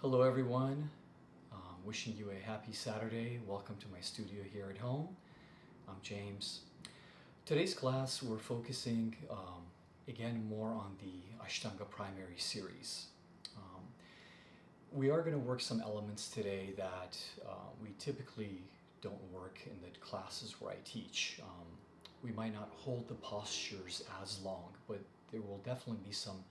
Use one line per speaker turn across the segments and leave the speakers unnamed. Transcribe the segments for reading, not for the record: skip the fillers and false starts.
Hello everyone, wishing you a happy Saturday. Welcome to my studio here at home. I'm James. Today's class we're focusing again more on the Ashtanga primary series. We are going to work some elements today that we typically don't work in the classes where I teach. We might not hold the postures as long, but there will definitely be some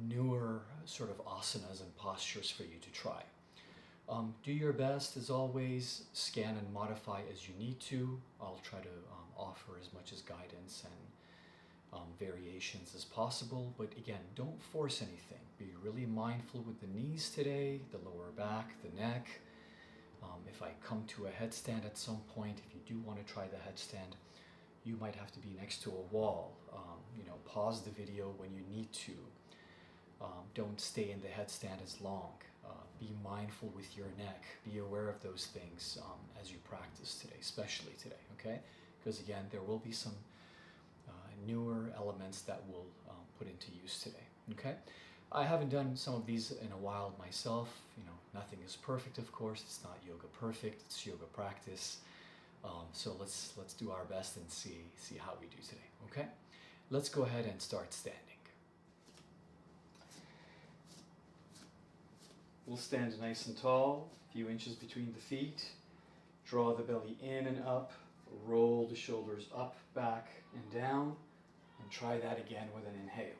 newer sort of asanas and postures for you to try. Do your best as always, scan and modify as you need to. I'll try to offer as much as guidance and variations as possible, but again, don't force anything. Be really mindful with the knees today, the lower back, the neck. If I come to a headstand at some point, if you do want to try the headstand, you might have to be next to a wall. Pause the video when you need to. Don't stay in the headstand as long. Be mindful with your neck. Be aware of those things as you practice today, especially today, okay? Because again, there will be some newer elements that we'll put into use today, okay? I haven't done some of these in a while myself. Nothing is perfect, of course. It's not yoga perfect. It's yoga practice. So let's do our best and see how we do today, okay? Let's go ahead and start standing. We'll stand nice and tall, a few inches between the feet. Draw the belly in and up. Roll the shoulders up, back, and down. And try that again with an inhale.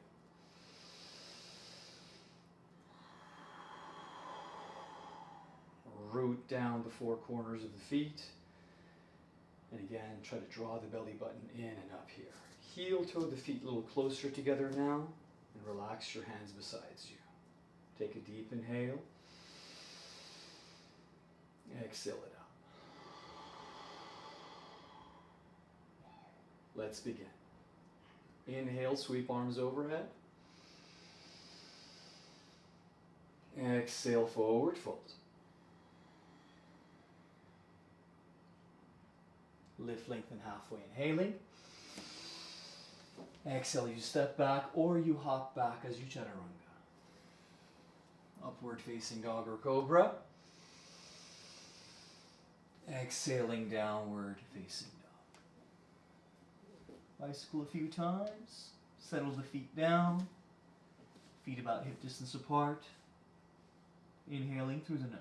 Root down the four corners of the feet. And again, try to draw the belly button in and up here. Heel toe the feet a little closer together now. And relax your hands besides you. Take a deep inhale. Exhale it out. Let's begin. Inhale, sweep arms overhead. Exhale, forward fold. Lift, lengthen halfway, inhaling. Exhale, you step back or you hop back as you chaturanga. Upward facing dog or cobra. Exhaling, downward facing dog. Bicycle a few times. Settle the feet down. Feet about hip distance apart. Inhaling through the nose.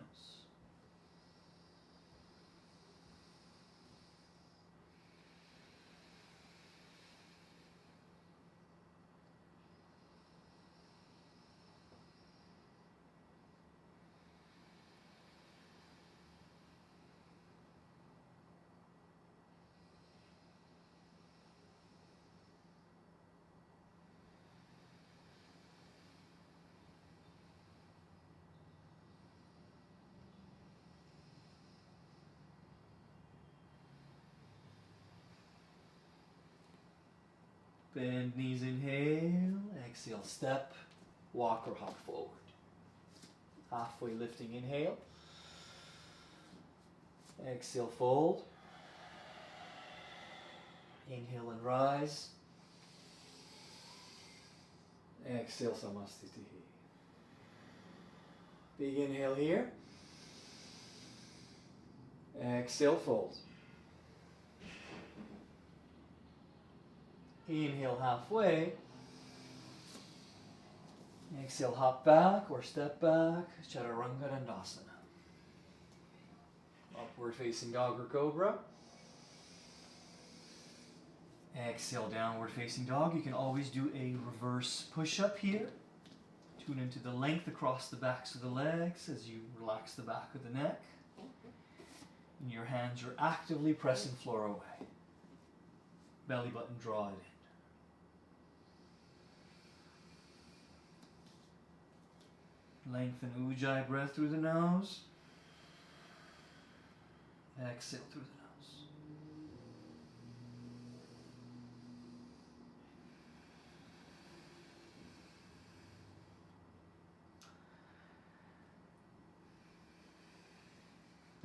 Bend knees, inhale, exhale, step, walk or hop forward. Halfway lifting, inhale. Exhale, fold. Inhale and rise. Exhale, Namaste. Big inhale here. Exhale, fold. Inhale halfway. Exhale, hop back or step back. Chaturanga Dandasana. Upward facing dog or cobra. Exhale, downward facing dog. You can always do a reverse push-up here. Tune into the length across the backs of the legs as you relax the back of the neck. And your hands are actively pressing floor away. Belly button, draw it in. Lengthen Ujjayi breath through the nose. Exhale through the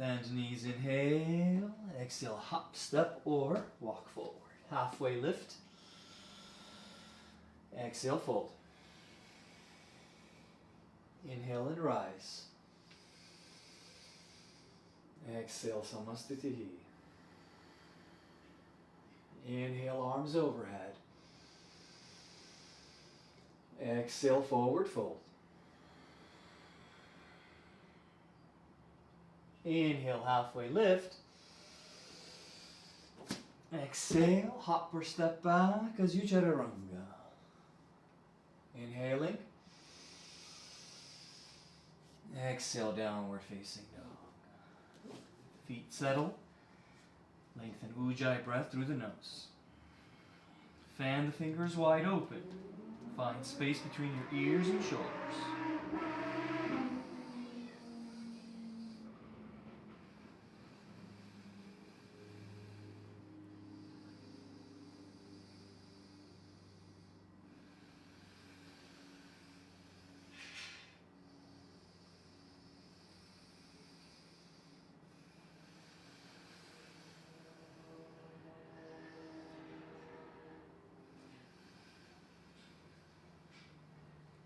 nose. Bend knees, inhale. Exhale, hop, step, or walk forward. Halfway lift. Exhale, fold. Inhale and rise. Exhale, Samastitihi. Inhale, arms overhead. Exhale, forward fold. Inhale, halfway lift. Exhale, hop or step back as you chaturanga. Inhaling. Exhale, downward facing dog. Feet settle. Lengthen Ujjayi breath through the nose. Fan the fingers wide open. Find space between your ears and shoulders.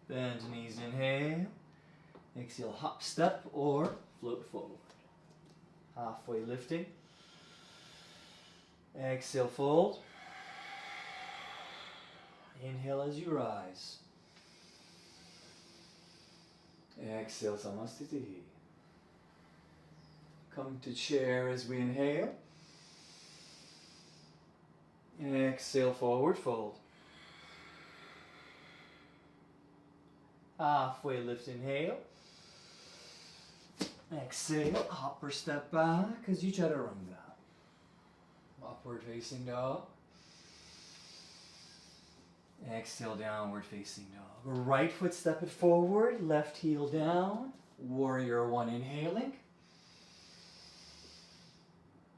Bend knees, inhale. Exhale, hop, step, or float forward. Halfway lifting. Exhale, fold. Inhale as you rise. Exhale, Samastitihi. Come to chair as we inhale. Exhale, forward fold. Halfway lift, inhale. Exhale, hop or step back as you chaturanga. Upward facing dog. Exhale, downward facing dog. Right foot step it forward, left heel down. Warrior one, inhaling.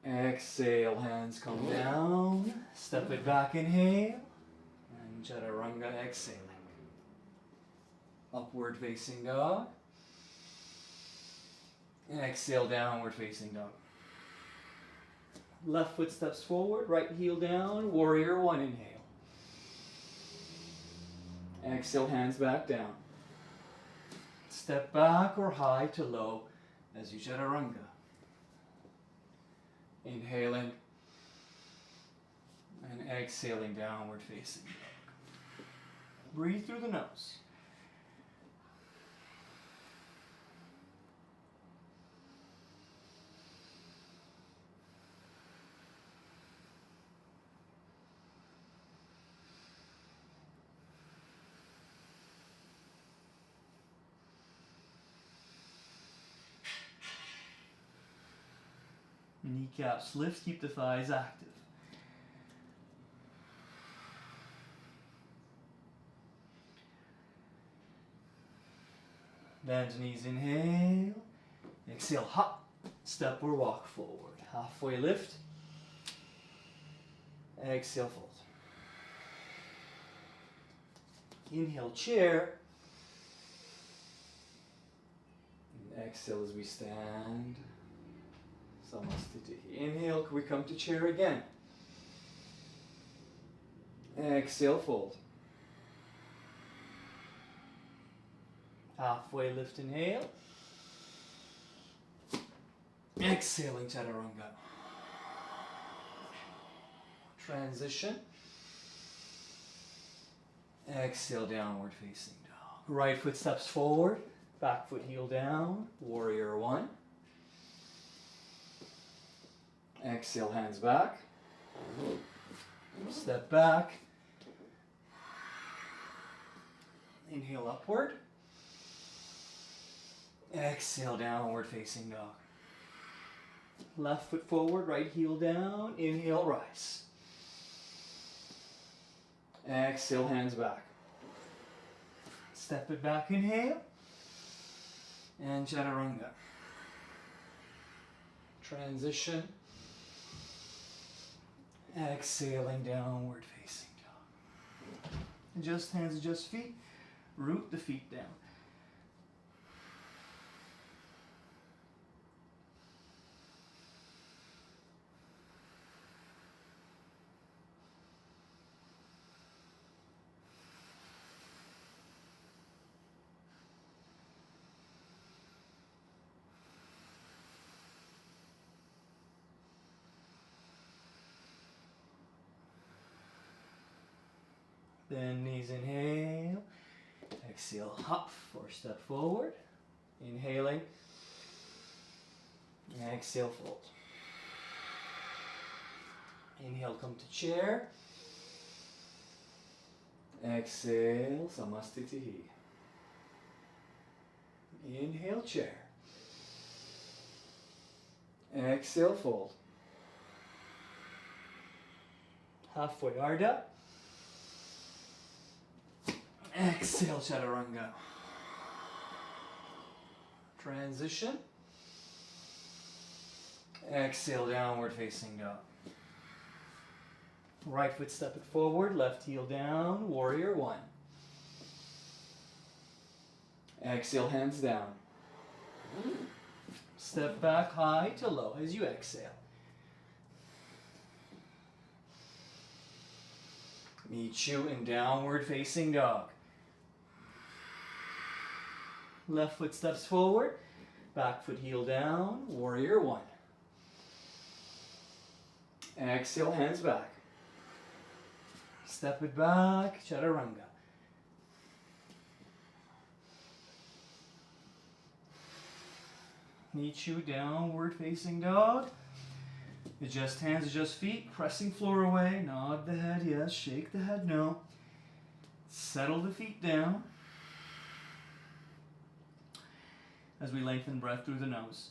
Exhale, hands come down. Step it back, inhale. And chaturanga, exhaling. Upward facing dog. Exhale, downward facing dog. Left foot steps forward, right heel down, warrior one, inhale. Exhale, hands back down. Step back or high to low as you chaturanga. Inhaling and exhaling, downward facing dog. Breathe through the nose. Kneecaps lift, keep the thighs active. Bend knees, inhale. Exhale, hop, step or walk forward. Halfway lift. Exhale, fold. Inhale, chair. And exhale as we stand. Samastitihi. Inhale, we come to chair again. Exhale, fold. Halfway lift, inhale. Exhaling, chaturanga. Transition. Exhale, downward facing dog. Right foot steps forward, back foot heel down, warrior one. Exhale, hands back. Step back. Inhale, upward. Exhale, downward facing dog. Left foot forward, right heel down. Inhale, rise. Exhale, hands back. Step it back, inhale. And chaturanga. Transition. Exhaling, downward facing dog. Adjust hands, adjust feet. Root the feet down.
Bend knees, inhale. Exhale, hop or step forward. Inhaling. Exhale, fold. Inhale, come to chair. Exhale, Samastitihi. Inhale, chair. Exhale, fold. Halfway, Ardha. Exhale, Chaturanga. Transition. Exhale, downward facing dog. Right foot step it forward, left heel down, warrior one. Exhale, hands down. Step back high to low as you exhale. Meet you in downward facing dog. Left foot steps forward, back foot heel down, warrior one. Exhale, hands back. Step it back, Chaturanga. Meet you downward facing dog. Adjust hands, adjust feet, pressing floor away. Nod the head, yes. Shake the head, no. Settle the feet down as we lengthen breath through the nose.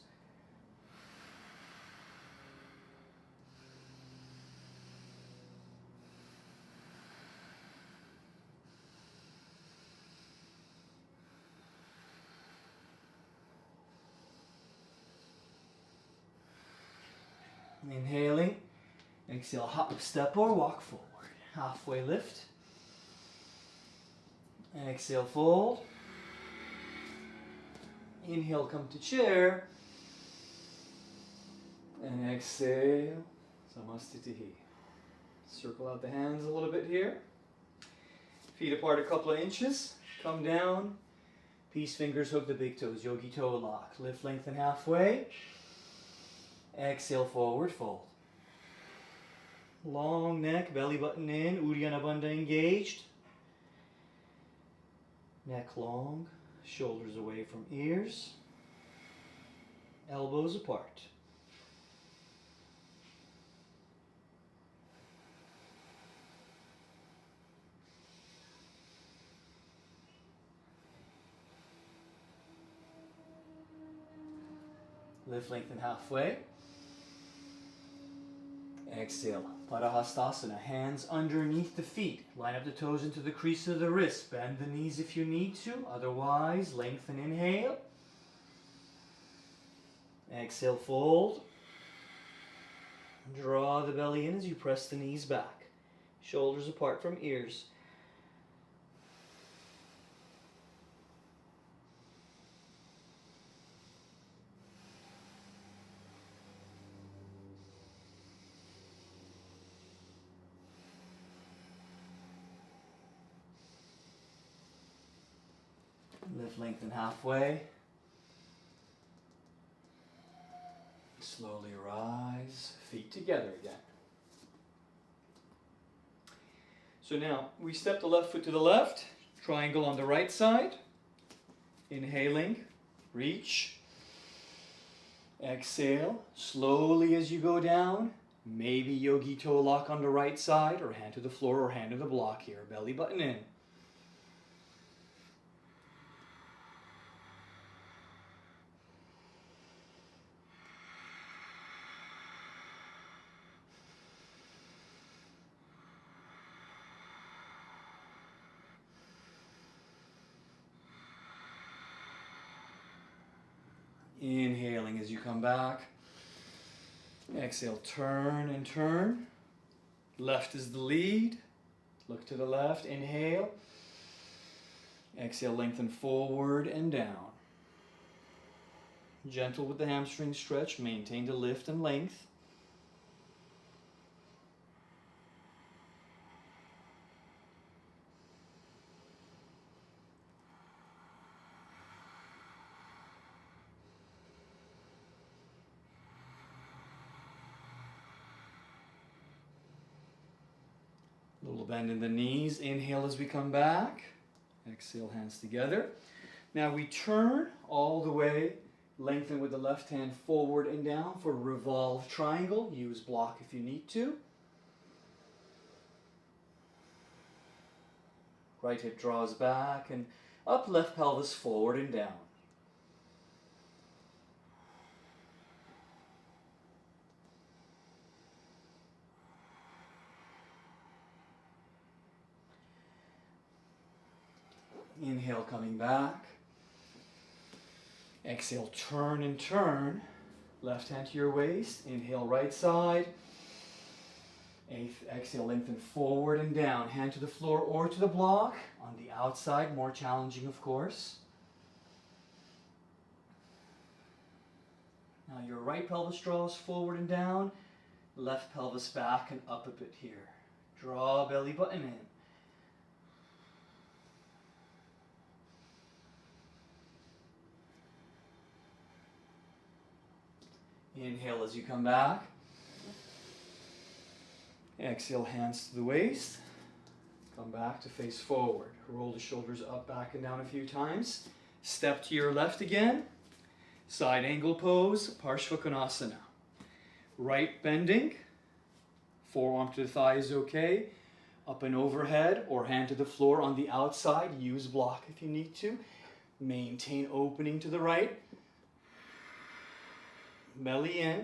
Inhaling, exhale, hop, step or walk forward. Halfway lift. Exhale, fold. Inhale, come to chair. And exhale, Samastitihi. Circle out the hands a little bit here. Feet apart a couple of inches. Come down. Peace fingers hook the big toes. Yogi toe lock. Lift, lengthen halfway. Exhale, forward fold. Long neck, belly button in, Uddiyana Bandha engaged. Neck long, shoulders away from ears. Elbows apart. Lift, lengthen halfway. Exhale, Padahastasana, hands underneath the feet. Line up the toes into the crease of the wrist. Bend the knees if you need to. Otherwise, lengthen, inhale. Exhale, fold. Draw the belly in as you press the knees back. Shoulders apart from ears. Lift, lengthen halfway. Slowly rise, feet together again. So now, we step the left foot to the left, triangle on the right side. Inhaling, reach. Exhale, slowly as you go down. Maybe yogi toe lock on the right side, or hand to the floor, or hand to the block here. Belly button in. Inhaling as you come back. Exhale, turn and turn. Left is the lead. Look to the left, inhale. Exhale, lengthen forward and down. Gentle with the hamstring stretch, maintain the lift and length. Little bend in the knees. Inhale as we come back. Exhale, hands together. Now we turn all the way, lengthen with the left hand forward and down for a revolve triangle. Use block if you need to. Right hip draws back and up, left pelvis forward and down. Inhale, coming back. Exhale, turn and turn. Left hand to your waist. Inhale, right side. Exhale, lengthen forward and down. Hand to the floor or to the block. On the outside, more challenging, of course. Now your right pelvis draws forward and down. Left pelvis back and up a bit here. Draw belly button in. Inhale as you come back. Exhale, hands to the waist. Come back to face forward. Roll the shoulders up, back, and down a few times. Step to your left again. Side angle pose, Parshvakonasana. Right bending. Forearm to the thigh is okay. Up and overhead or hand to the floor on the outside. Use block if you need to. Maintain opening to the right. Belly in.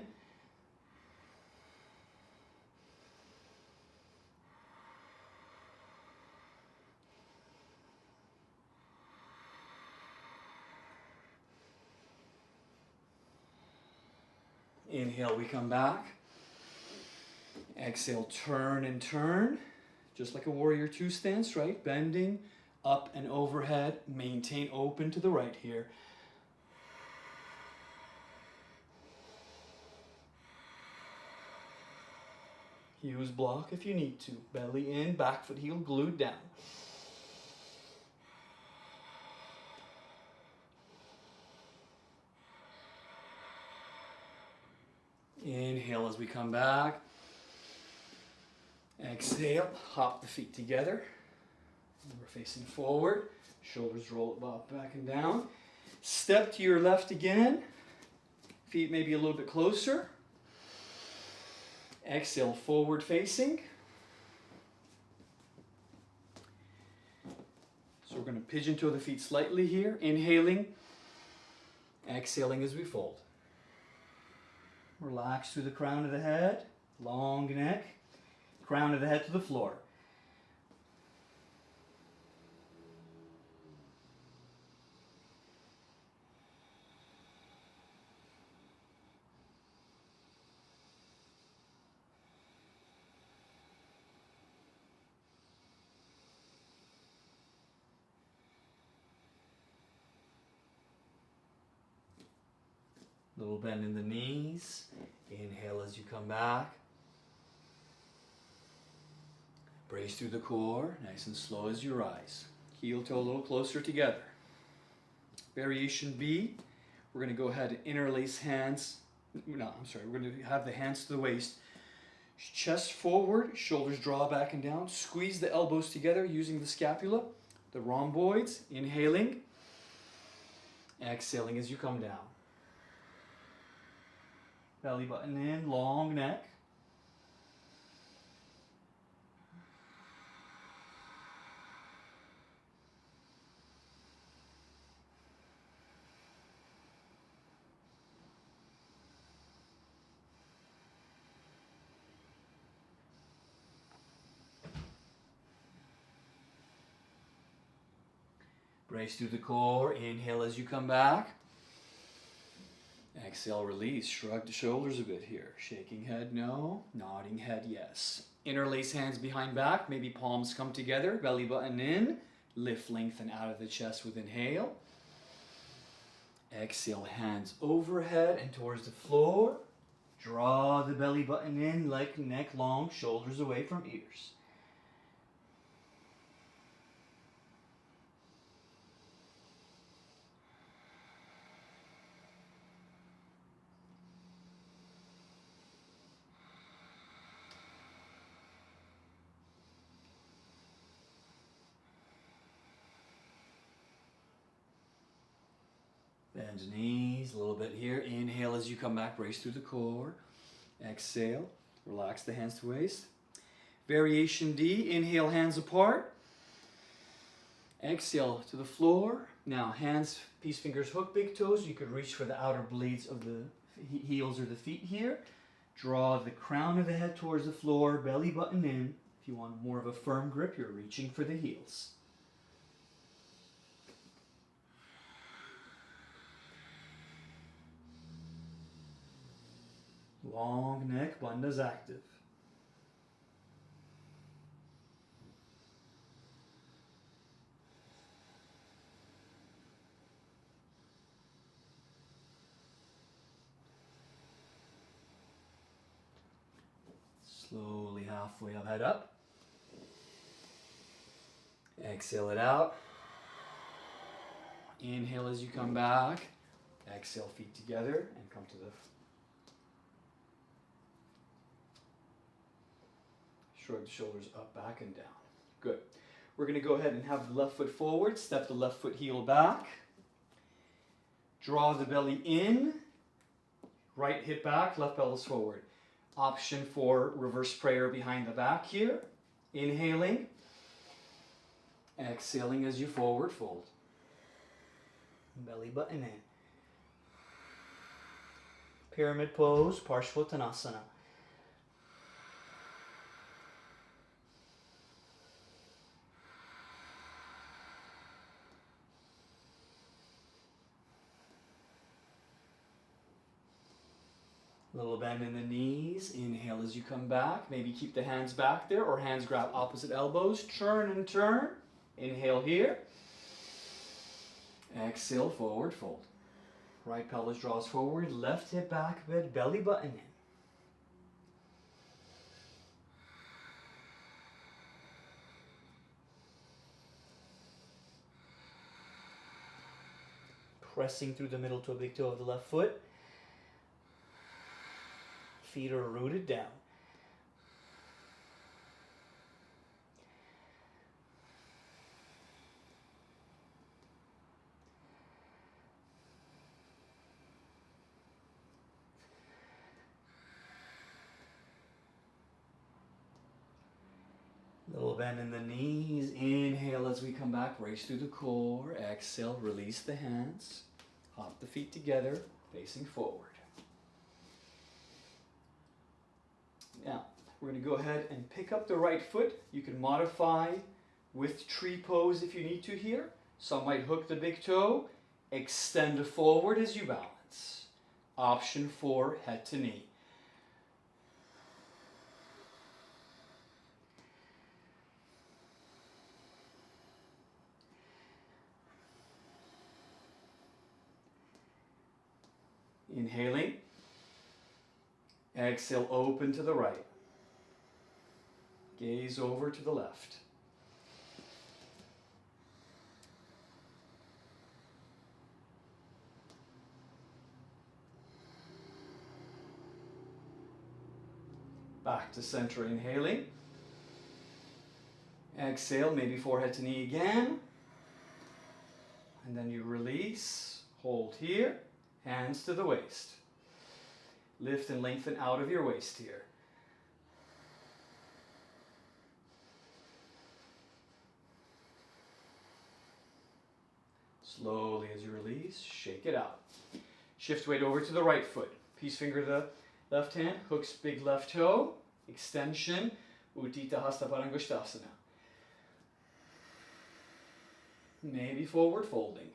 Inhale, we come back. Exhale, turn and turn. Just like a warrior two stance, right? Bending, up and overhead. Maintain open to the right here. Use block if you need to. Belly in, back foot heel glued down. Inhale as we come back. Exhale, hop the feet together. We're facing forward. Shoulders roll up, back and down. Step to your left again. Feet maybe a little bit closer. Exhale, forward facing. So we're going to pigeon toe the feet slightly here. Inhaling. Exhaling as we fold. Relax through the crown of the head. Long neck. Crown of the head to the floor. Little bend in the knees. Inhale as you come back. Brace through the core, nice and slow as you rise. Heel toe a little closer together. Variation B, we're going to go ahead and interlace hands. We're going to have the hands to the waist. Chest forward, shoulders draw back and down. Squeeze the elbows together using the scapula, the rhomboids. Inhaling. Exhaling as you come down. Belly button in, long neck. Brace through the core. Inhale as you come back. Exhale, release. Shrug the shoulders a bit here. Shaking head, no. Nodding head, yes. Interlace hands behind back. Maybe palms come together. Belly button in. Lift, lengthen out of the chest with inhale. Exhale, hands overhead and towards the floor. Draw the belly button in, like neck long, shoulders away from ears. Bend knees a little bit here. Inhale as you come back, brace through the core. Exhale, relax the hands to waist. Variation D, inhale, hands apart. Exhale to the floor. Now hands, peace fingers hook big toes. You could reach for the outer blades of the heels or the feet here. Draw the crown of the head towards the floor, belly button in. If you want more of a firm grip, you're reaching for the heels. Long neck, bandha's active. Slowly halfway up, head up. Exhale it out. Inhale as you come back. Exhale, feet together and come to the shrug the shoulders up, back, and down. Good. We're going to go ahead and have the left foot forward. Step the left foot heel back. Draw the belly in. Right hip back, left pelvis forward. Option for reverse prayer behind the back here. Inhaling. Exhaling as you forward fold. Belly button in. Pyramid pose, Parshvottanasana. Little bend in the knees. Inhale as you come back. Maybe keep the hands back there or hands grab opposite elbows. Turn and turn. Inhale here. Exhale, forward fold. Right pelvis draws forward. Left hip back, belly button in. Pressing through the middle toe, big toe of the left foot. Feet are rooted down. Little bend in the knees. Inhale as we come back, brace through the core. Exhale, release the hands. Hop the feet together, facing forward. Now, we're going to go ahead and pick up the right foot. You can modify with tree pose if you need to here. Some might hook the big toe, extend forward as you balance. Option 4, head to knee. Inhaling. Exhale, open to the right. Gaze over to the left. Back to center, inhaling. Exhale, maybe forehead to knee again. And then you release, hold here, hands to the waist. Lift and lengthen out of your waist here. Slowly as you release, shake it out. Shift weight over to the right foot. Peace finger the left hand, hooks big left toe, extension, Utthita Hasta Parangusthasana. Maybe forward folding.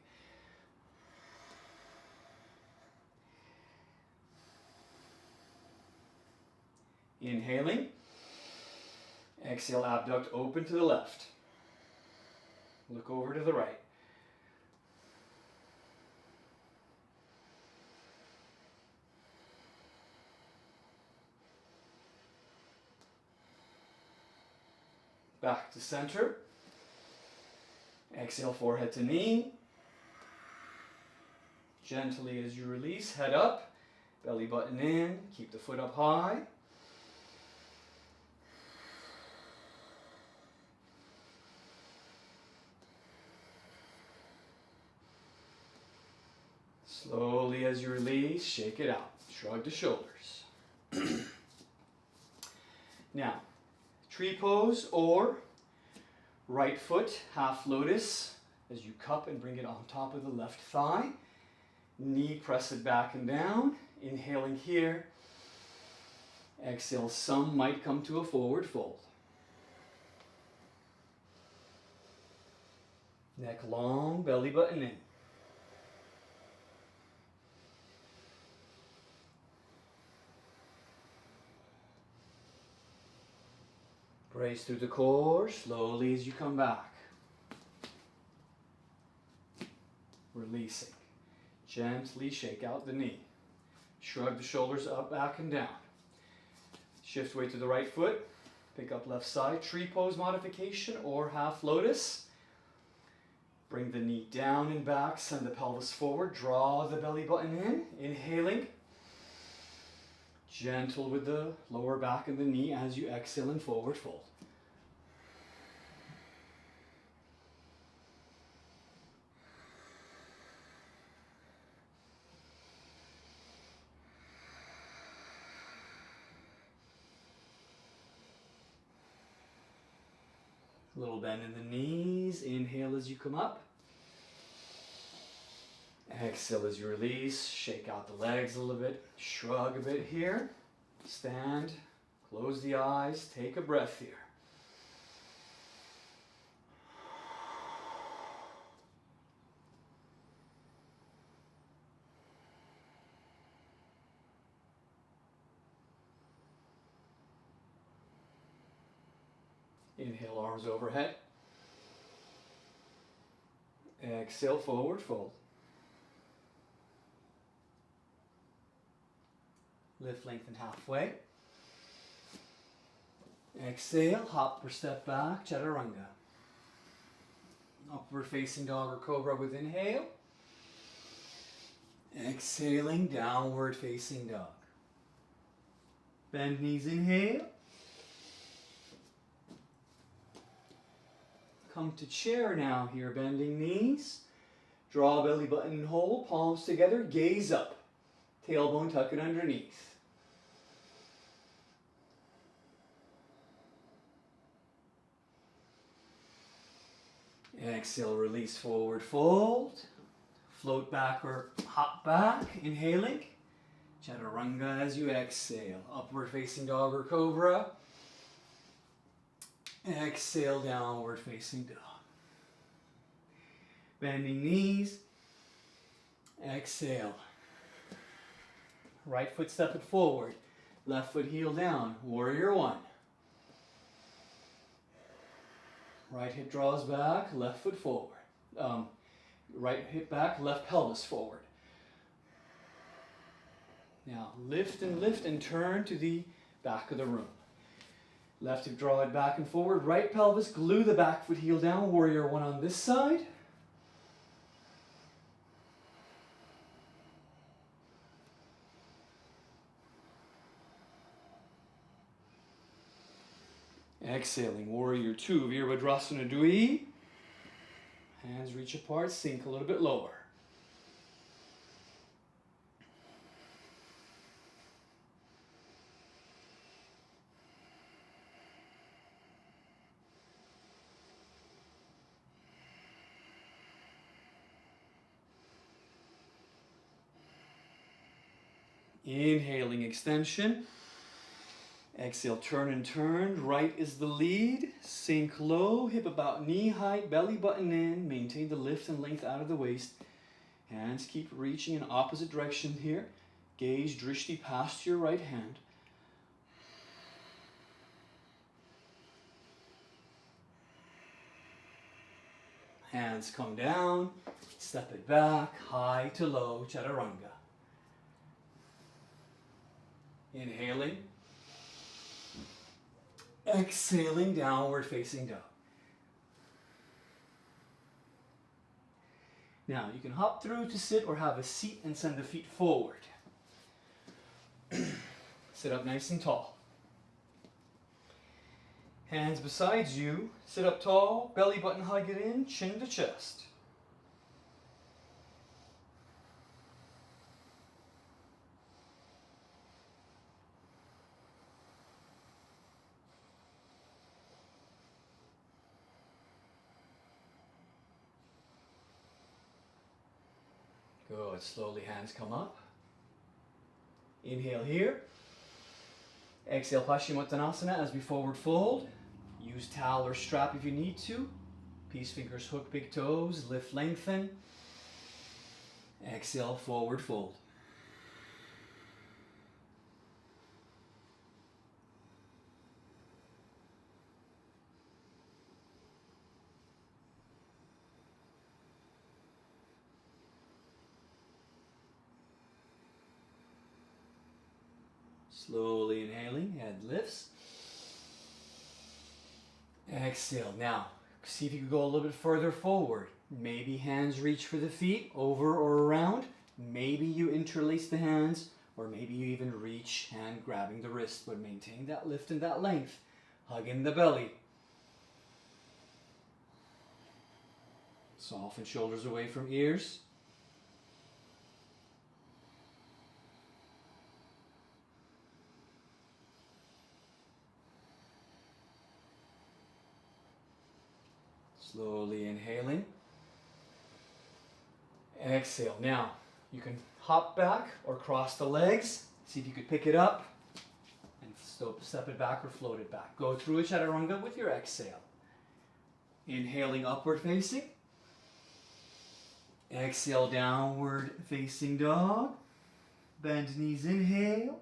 Inhaling. Exhale, abduct open to the left. Look over to the right. Back to center. Exhale, forehead to knee. Gently as you release, head up, belly button in, keep the foot up high. as you release, shake it out. Shrug the shoulders. Now, tree pose or right foot, half lotus, as you cup and bring it on top of the left thigh. Knee, press it back and down. Inhaling here. Exhale, some might come to a forward fold. Neck long, belly button in. Brace through the core, slowly as you come back. Releasing. Gently shake out the knee. Shrug the shoulders up, back, and down. Shift weight to the right foot. Pick up left side. Tree pose modification or half lotus. Bring the knee down and back. Send the pelvis forward. Draw the belly button in. Inhaling. Gentle with the lower back of the knee as you exhale and forward fold. Little bend in the knees. Inhale as you come up. Exhale as you release. Shake out the legs a little bit. Shrug a bit here. Stand. Close the eyes. Take a breath here. Inhale, arms overhead. Exhale, forward fold. Lift, lengthen halfway. Exhale, hop or step back, chaturanga. Upward facing dog or cobra with inhale. Exhaling, downward facing dog. Bend knees, inhale. Come to chair now here, bending knees. Draw belly button and hold, palms together, gaze up. Tailbone tuck it underneath. Exhale, release, forward fold. Float back or hop back, inhaling. Chaturanga as you exhale. Upward facing dog or cobra. Exhale, downward facing dog. Bending knees. Exhale. Right foot step it forward. Left foot heel down. Warrior one. Right hip draws back, left foot forward. Right hip back, left pelvis forward. Now lift and turn to the back of the room. Left hip draw it back and forward. Right pelvis, glue the back foot heel down. Warrior one on this side. Exhaling, warrior two, Virabhadrasana Dui. Hands reach apart, sink a little bit lower. Inhaling, extension. Exhale, turn and turn. Right is the lead. Sink low, hip about knee height, belly button in. Maintain the lift and length out of the waist. Hands keep reaching in opposite direction here. Gaze drishti past your right hand. Hands come down. Step it back, high to low, chaturanga. Inhaling. Exhaling, downward facing dog. Now you can hop through to sit or have a seat and send the feet forward. Sit up nice and tall. Hands beside you, sit up tall, belly button hug it in, chin to chest. Good. Slowly hands come up. Inhale here. Exhale Paschimottanasana as we forward fold. Use towel or strap if you need to. Peace fingers hook big toes. Lift, lengthen. Exhale, forward fold. Slowly inhaling, head lifts. Exhale. Now, see if you can go a little bit further forward. Maybe hands reach for the feet, over or around. Maybe you interlace the hands, or maybe you even reach, hand grabbing the wrist, but maintain that lift and that length. Hug in the belly. Soften shoulders away from ears. Slowly inhaling. Exhale. Now, you can hop back or cross the legs. See if you could pick it up and step it back or float it back. Go through a chaturanga with your exhale. Inhaling, upward facing. Exhale, downward facing dog. Bend knees, inhale.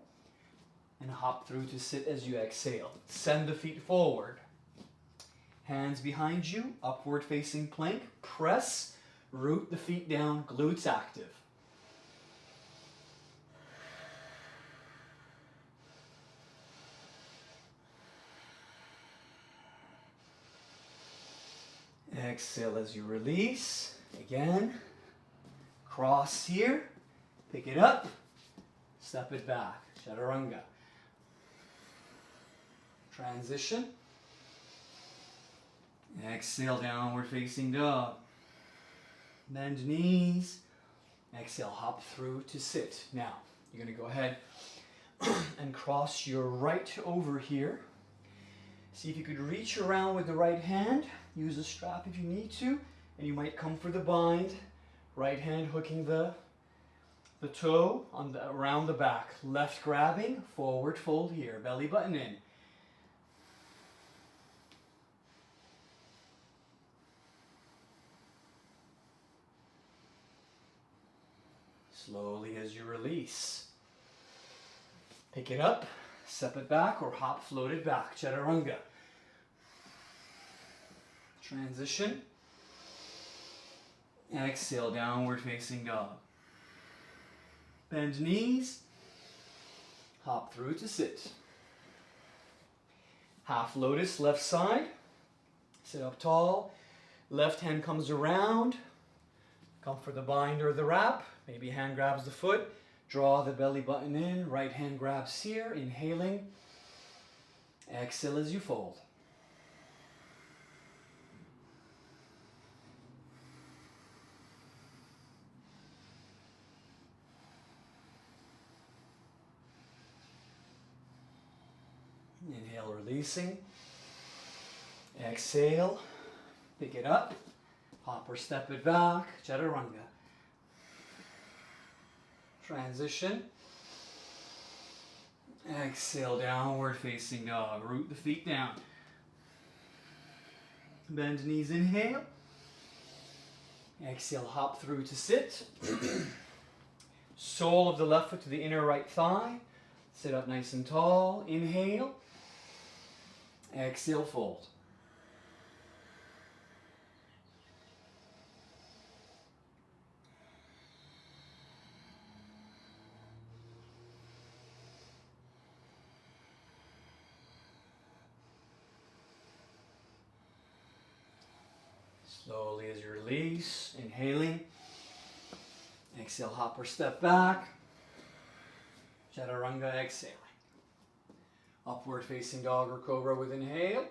And hop through to sit as you exhale. Send the feet forward. Hands behind you, upward facing plank. Press, root the feet down, glutes active. Exhale as you release. Again, cross here, pick it up, step it back. Chaturanga. Transition. Exhale, downward facing dog. Bend knees. Exhale, hop through to sit. Now, you're going to go ahead and cross your right over here. See if you could reach around with the right hand. Use a strap if you need to. And you might come for the bind. Right hand hooking the toe around the back. Left grabbing, forward fold here. Belly button in. Slowly as you release. Pick it up, step it back, or hop, float it back. Chaturanga. Transition. Exhale, downward facing dog. Bend knees. Hop through to sit. Half lotus, left side. Sit up tall. Left hand comes around. Come for the bind or the wrap. Maybe hand grabs the foot. Draw the belly button in. Right hand grabs here. Inhaling. Exhale as you fold. Inhale, releasing. Exhale. Pick it up. Hop or step it back. Chaturanga. Transition. Exhale, downward facing dog. Root the feet down. Bend knees, inhale. Exhale, hop through to sit. Sole of the left foot to the inner right thigh. Sit up nice and tall. Inhale. Exhale, fold. Slowly as you release, inhaling. Exhale, hop or step back. Chaturanga, exhaling. Upward facing dog or cobra with inhale.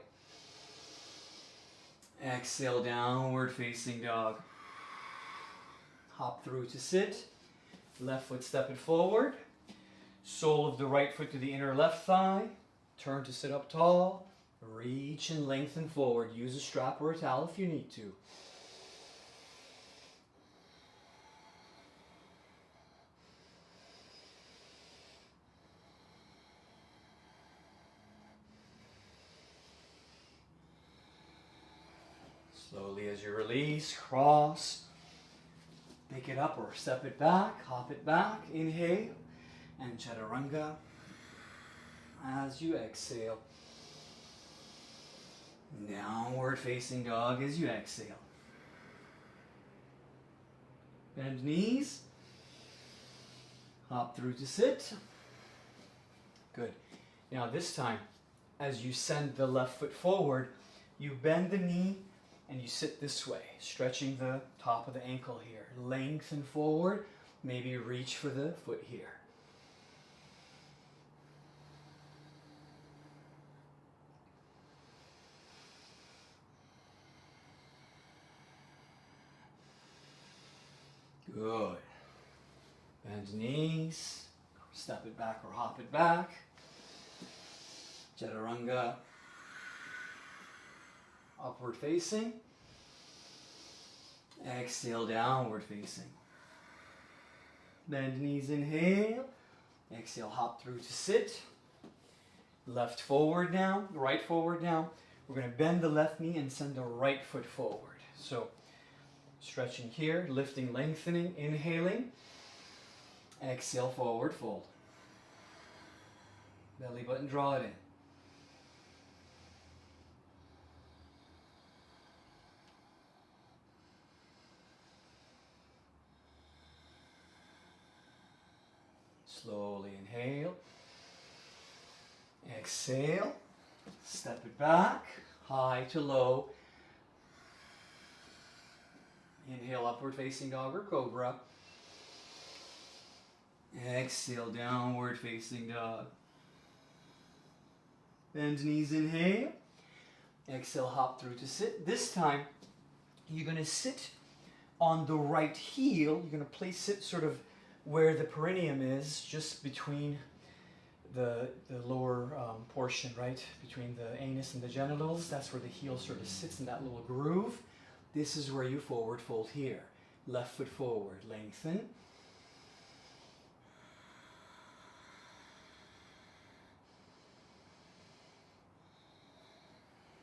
Exhale, downward facing dog. Hop through to sit. Left foot step it forward. Sole of the right foot to the inner left thigh. Turn to sit up tall. Reach and lengthen forward. Use a strap or a towel if you need to. Slowly as you release, cross. Pick it up or step it back, hop it back. Inhale. And chaturanga. As you exhale. Downward facing dog as you exhale. Bend knees. Hop through to sit. Good. Now this time, as you send the left foot forward, you bend the knee and you sit this way, stretching the top of the ankle here. Lengthen forward, maybe reach for the foot here. Good. Bend knees, step it back or hop it back. Chaturanga. Upward facing. Exhale, downward facing. Bend knees, inhale. Exhale, hop through to sit. Left forward now, right forward now. We're going to bend the left knee and send the right foot forward. So, stretching here, lifting, lengthening, inhaling. Exhale, forward fold. Belly button, draw it in. Slowly inhale. Exhale. Step it back. High to low. Inhale, upward facing dog or cobra. Exhale, downward facing dog. Bend knees, inhale. Exhale, hop through to sit. This time, you're going to sit on the right heel. You're going to place it sort of where the perineum is, just between the lower portion, right? Between the anus and the genitals. That's where the heel sort of sits in that little groove. This is where you forward fold here. Left foot forward, lengthen.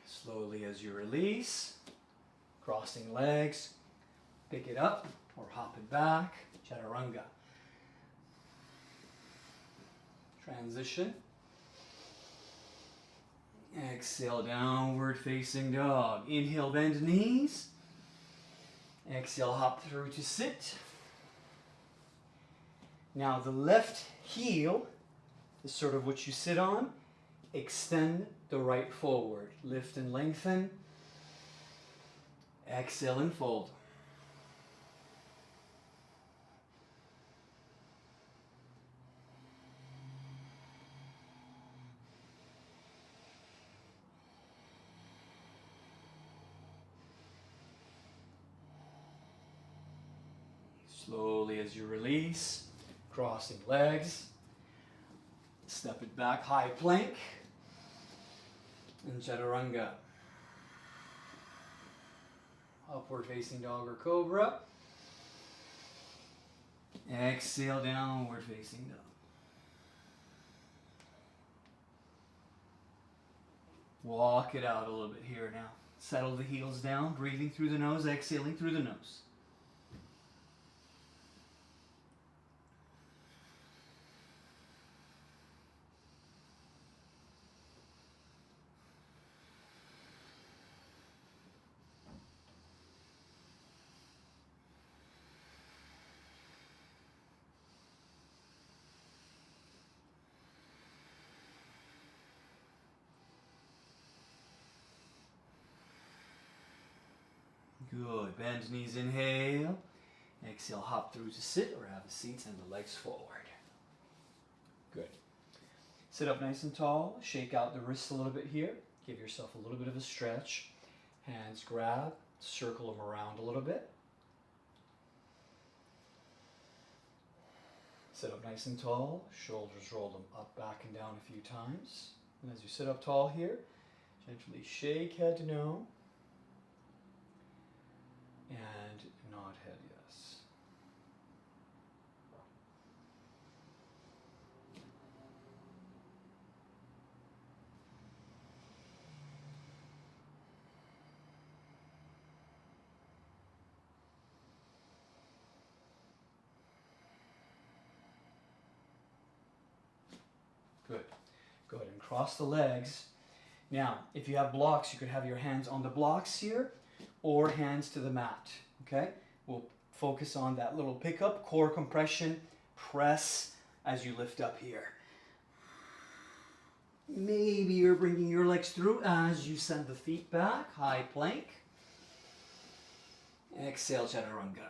Slowly as you release, crossing legs, pick it up or hop it back, chaturanga. Transition. Exhale, downward facing dog. Inhale, bend knees. Exhale, hop through to sit. Now the left heel is sort of what you sit on. Extend the right forward. Lift and lengthen. Exhale and fold. Slowly as you release, crossing legs, step it back, high plank, and chaturanga. Upward facing dog or cobra. Exhale, downward facing dog. Walk it out a little bit here now. Settle the heels down, breathing through the nose, exhaling through the nose. Good. Bend knees, inhale. Exhale, hop through to sit or have a seat, send the legs forward. Good. Sit up nice and tall. Shake out the wrists a little bit here. Give yourself a little bit of a stretch. Hands grab, circle them around a little bit. Sit up nice and tall. Shoulders roll them up, back, and down a few times. And as you sit up tall here, gently shake head to no. And nod head yes. cross the legs. Now, if you have blocks, you could have your hands on the blocks here or hands to the mat, okay? We'll focus on that little pickup, core compression, press as you lift up here. Maybe you're bringing your legs through as you send the feet back, high plank. Exhale, chaturanga.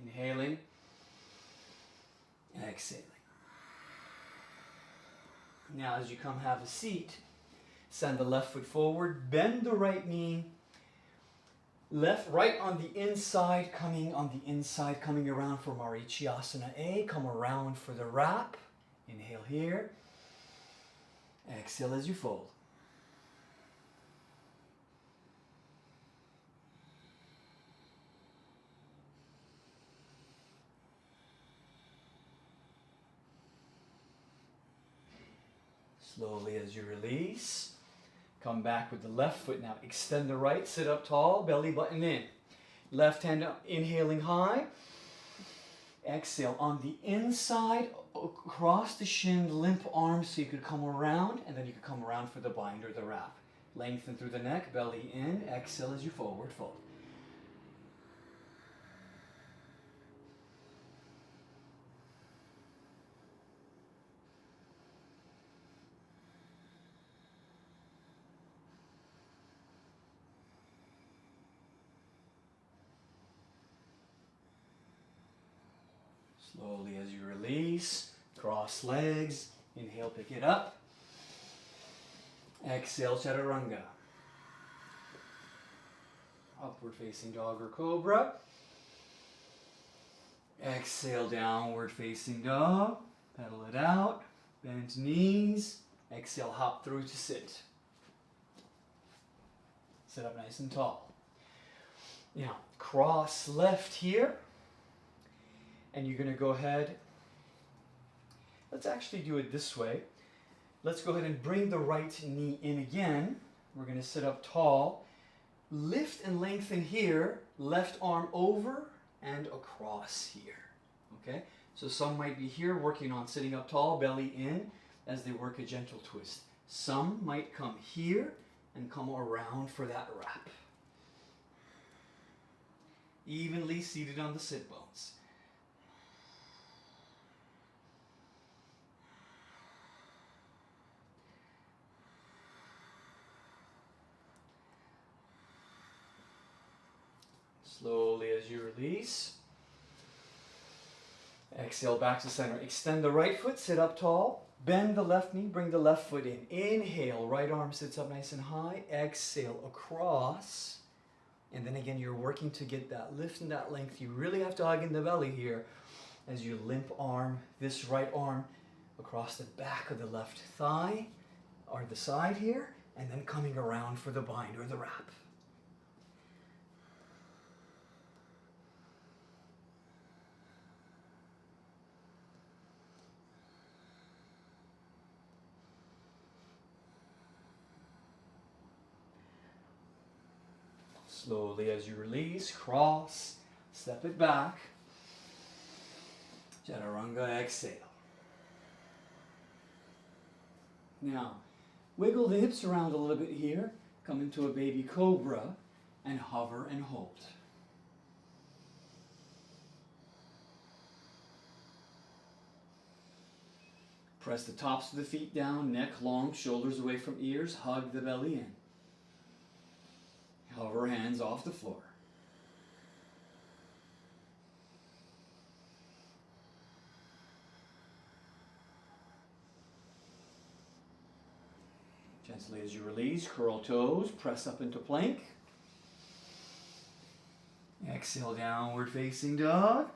Inhaling, exhaling. Now as you come have a seat, send the left foot forward, bend the right knee, right on the inside, coming around for Marichyasana A, come around for the wrap. Inhale here, exhale as you fold. Slowly as you release, come back with the left foot now. Extend the right, sit up tall, belly button in. Left hand inhaling high. Exhale on the inside, across the shin, limp arms so you could come around, and then you could come around for the bind or the wrap. Lengthen through the neck, belly in, exhale as you forward fold. Slowly as you release, cross legs, inhale, pick it up. Exhale, chaturanga. Upward facing dog or cobra. Exhale, downward facing dog. Pedal it out, bend knees. Exhale, hop through to sit. Sit up nice and tall. Now, cross left here. And you're going to go ahead, let's actually do it this way. Let's go ahead and bring the right knee in again. We're going to sit up tall. Lift and lengthen here, left arm over and across here. Okay? So some might be here working on sitting up tall, belly in, as they work a gentle twist. Some might come here and come around for that wrap. Evenly seated on the sit bones. Slowly as you release. Exhale back to center. Extend the right foot, sit up tall. Bend the left knee, bring the left foot in. Inhale, right arm sits up nice and high. Exhale across. And then again, you're working to get that lift and that length. You really have to hug in the belly here as you limp arm, this right arm across the back of the left thigh or the side here, and then coming around for the bind or the wrap. Slowly as you release, cross, step it back. Chaturanga, exhale. Now, wiggle the hips around a little bit here. Come into a baby cobra and hover and hold. Press the tops of the feet down, neck long, shoulders away from ears, hug the belly in. Hover hands off the floor. Gently as you release, curl toes, press up into plank. Exhale, downward facing dog.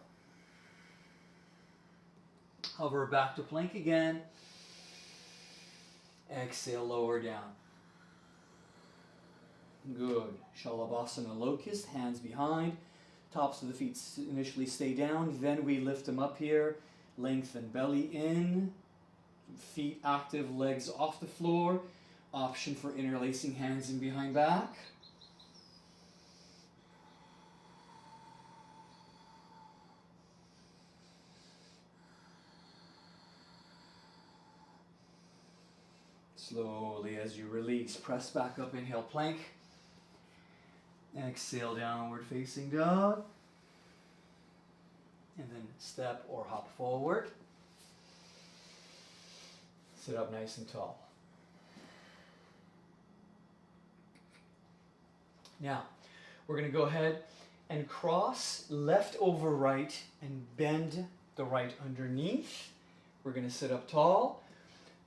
Hover back to plank again. Exhale, lower down. Good. Shalabhasana locust, hands behind. Tops of the feet initially stay down, then we lift them up here. Lengthen belly in. Feet active, legs off the floor. Option for interlacing hands in behind back. Slowly as you release, press back up, inhale, plank. Exhale, downward facing dog. And then step or hop forward. Sit up nice and tall. Now, we're going to go ahead and cross left over right and bend the right underneath. We're going to sit up tall.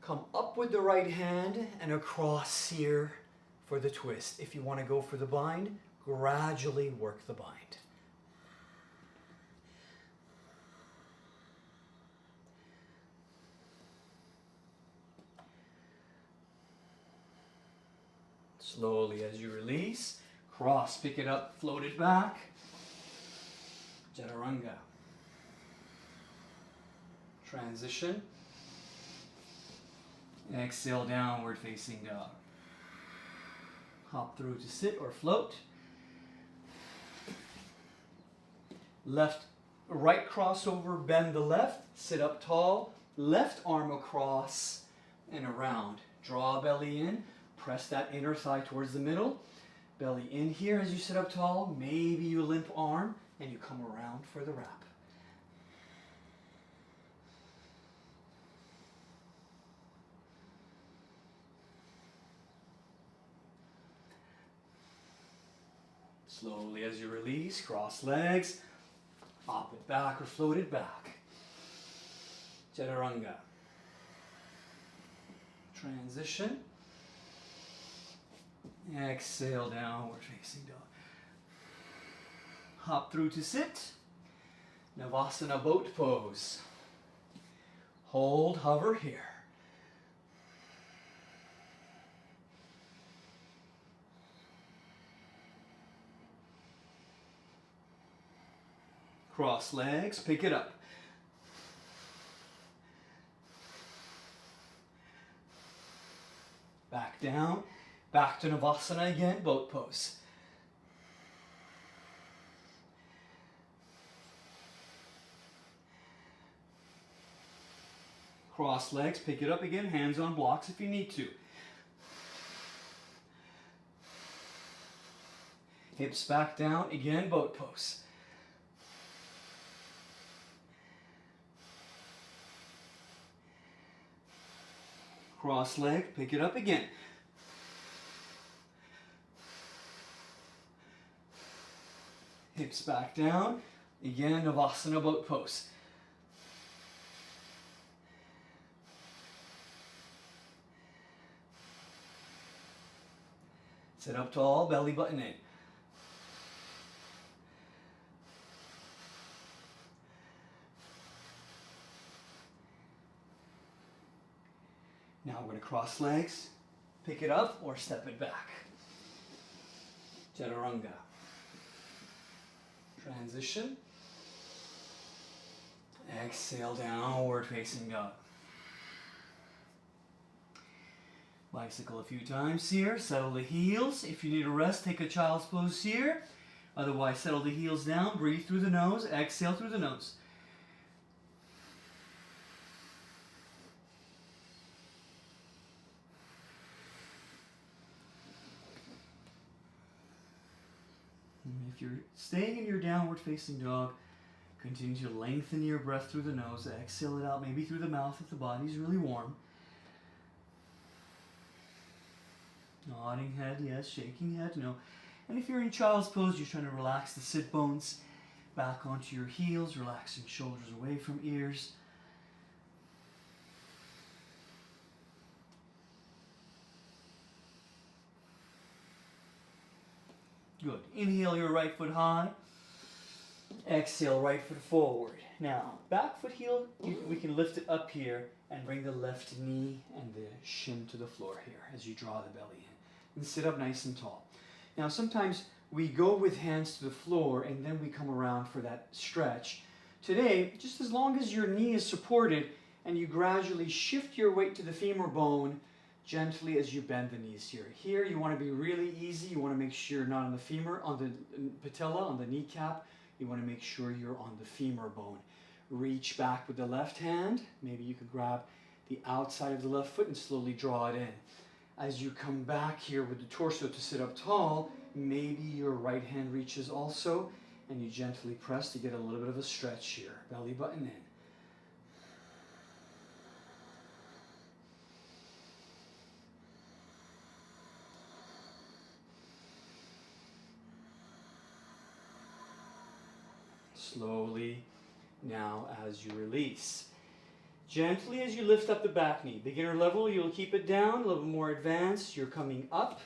Come up with the right hand and across here for the twist. If you want to go for the bind, gradually work the bind. Slowly as you release, cross, pick it up, float it back. Chaturanga. Transition. Exhale, downward facing dog. Hop through to sit or float. Right crossover, bend the left, sit up tall, left arm across and around. Draw belly in, press that inner thigh towards the middle. Belly in here as you sit up tall, maybe you limp arm and you come around for the wrap. Slowly as you release, cross legs, hop it back or float it back. Chaturanga. Transition. Exhale, downward facing dog. Hop through to sit. Navasana boat pose. Hold, hover here. Cross legs, pick it up. Back down, back to Navasana again, boat pose. Cross legs, pick it up again, hands on blocks if you need to. Hips back down, again, boat pose. Cross leg, pick it up again. Hips back down. Again, Navasana boat pose. Sit up tall, belly button in. Now we're going to cross legs, pick it up or step it back. Chaturanga. Transition. Exhale, downward facing dog. Bicycle a few times here. Settle the heels. If you need a rest, take a child's pose here. Otherwise, settle the heels down. Breathe through the nose. Exhale through the nose. If you're staying in your downward facing dog, continue to lengthen your breath through the nose. Exhale it out, maybe through the mouth if the body's really warm. Nodding head, yes. Shaking head, no. And if you're in child's pose, you're trying to relax the sit bones back onto your heels, relaxing shoulders away from ears. Good. Inhale your right foot high. Exhale, right foot forward. Now, back foot heel, we can lift it up here and bring the left knee and the shin to the floor here as you draw the belly in. And sit up nice and tall. Now, sometimes we go with hands to the floor and then we come around for that stretch. Today, just as long as your knee is supported and you gradually shift your weight to the femur bone gently as you bend the knees here. Here, you want to be really easy. You want to make sure you're not on the femur, on the patella, on the kneecap. You want to make sure you're on the femur bone. Reach back with the left hand. Maybe you could grab the outside of the left foot and slowly draw it in. As you come back here with the torso to sit up tall, maybe your right hand reaches also, and you gently press to get a little bit of a stretch here. Belly button in. Slowly, now as you release. Gently as you lift up the back knee. Beginner level, you'll keep it down. A little bit more advanced. You're coming up.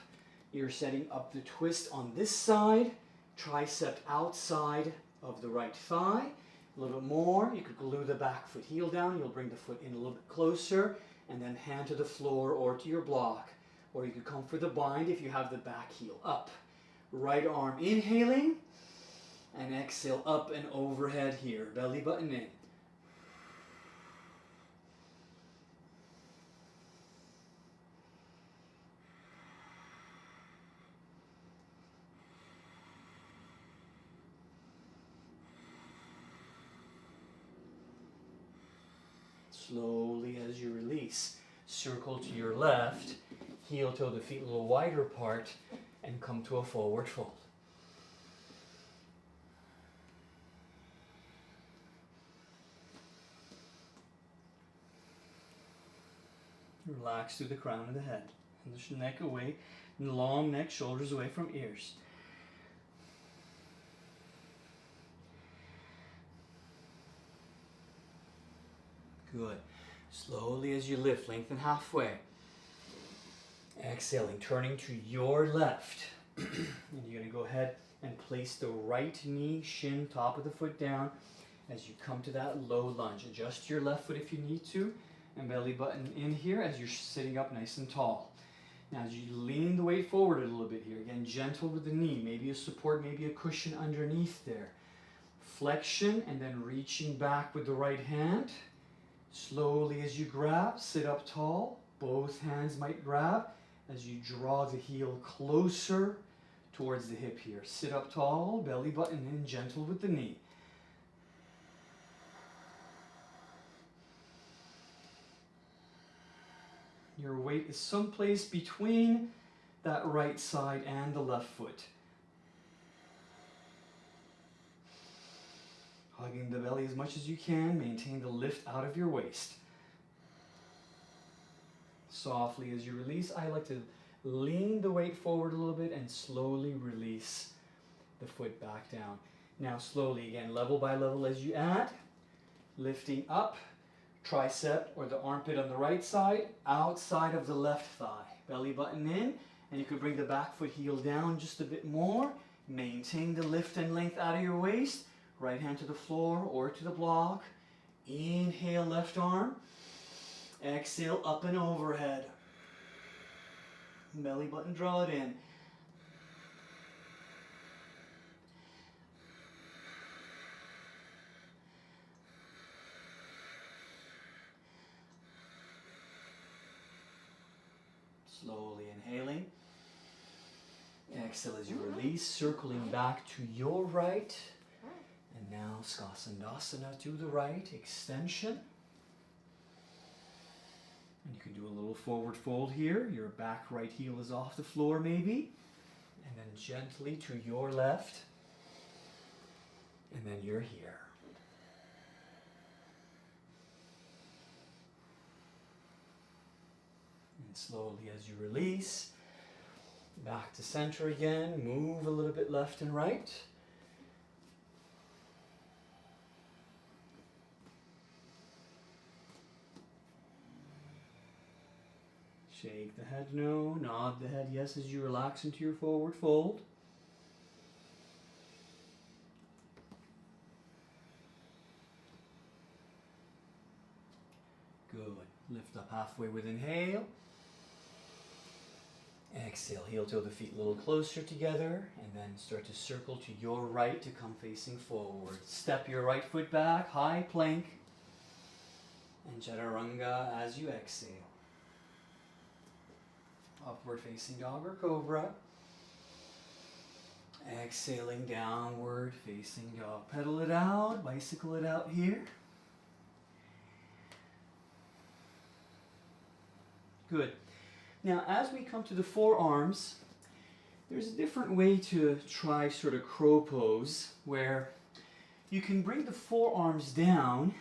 You're setting up the twist on this side. Tricep outside of the right thigh. A little bit more. You could glue the back foot heel down. You'll bring the foot in a little bit closer. And then hand to the floor or to your block. Or you could come for the bind if you have the back heel up. Right arm inhaling. And exhale up and overhead here. Belly button in. Slowly as you release. Circle to your left. Heel toe the feet a little wider apart. And come to a forward fold. Relax through the crown of the head. And the neck away, and long neck, shoulders away from ears. Good. Slowly as you lift, lengthen halfway. Exhaling, turning to your left. And you're going to go ahead and place the right knee, shin, top of the foot down as you come to that low lunge. Adjust your left foot if you need to. And belly button in here as you're sitting up nice and tall. Now as you lean the weight forward a little bit here, again gentle with the knee, maybe a support, maybe a cushion underneath there. Flexion and then reaching back with the right hand. Slowly as you grab, sit up tall, both hands might grab as you draw the heel closer towards the hip here. Sit up tall, belly button in, gentle with the knee. Your weight is someplace between that right side and the left foot. Hugging the belly as much as you can. Maintain the lift out of your waist. Softly as you release, I like to lean the weight forward a little bit and slowly release the foot back down. Now slowly again, level by level as you add. Lifting up. Tricep or the armpit on the right side, outside of the left thigh. Belly button in, and you could bring the back foot heel down just a bit more. Maintain the lift and length out of your waist. Right hand to the floor or to the block. Inhale, left arm. Exhale, up and overhead. Belly button, draw it in. Slowly inhaling. Exhale as you release, circling back to your right. And now Skasandasana to the right, extension. And you can do a little forward fold here. Your back right heel is off the floor maybe. And then gently to your left. And then you're here. And slowly as you release, back to center again. Move a little bit left and right. Shake the head no, nod the head yes as you relax into your forward fold. Good. Lift up halfway with inhale. Exhale, heel toe the feet a little closer together, and then start to circle to your right to come facing forward. Step your right foot back, high plank, and chaturanga as you exhale. Upward facing dog or cobra. Exhaling, downward facing dog. Pedal it out, bicycle it out here. Good. Now, as we come to the forearms, there's a different way to try sort of crow pose where you can bring the forearms down